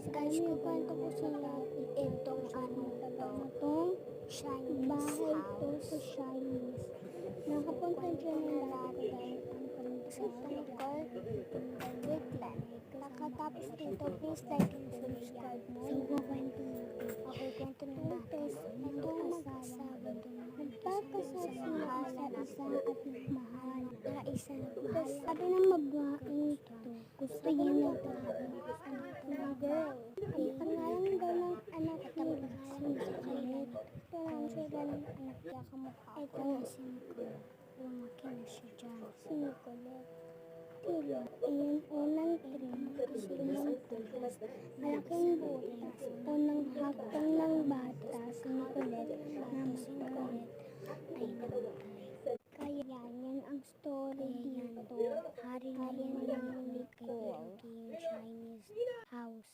Guys, kukwento ko sa inyo itong itong Chinese bahay to sa Chinese. Nakapunta dyan ng dati dahil ang pagkakal. Wait lang. Nakatapos dito, please like and subscribe mo. So, kukwento natin. Okay, kwento na natin. Itong mag-asawa doon. Nagpapasal sila sa isa at mahal. Na isa na mahal. Sabi ng babaeng ito, gusto niya na girl. Ang pangalan daw ng anak nila, Sinikulit. Ito lang sila ng anak niya kamukha. Ito na si Nicole. Lumaki na siya dyan. Sinikulit. Tila. Iyon unang trim. Silang tulas. Malaking butas. Ito ng haktong ng bata. Sinikulit. Na masikulit ay namatay. Kaya yan ang story dito. Hari ng Nicole. King Chinese house.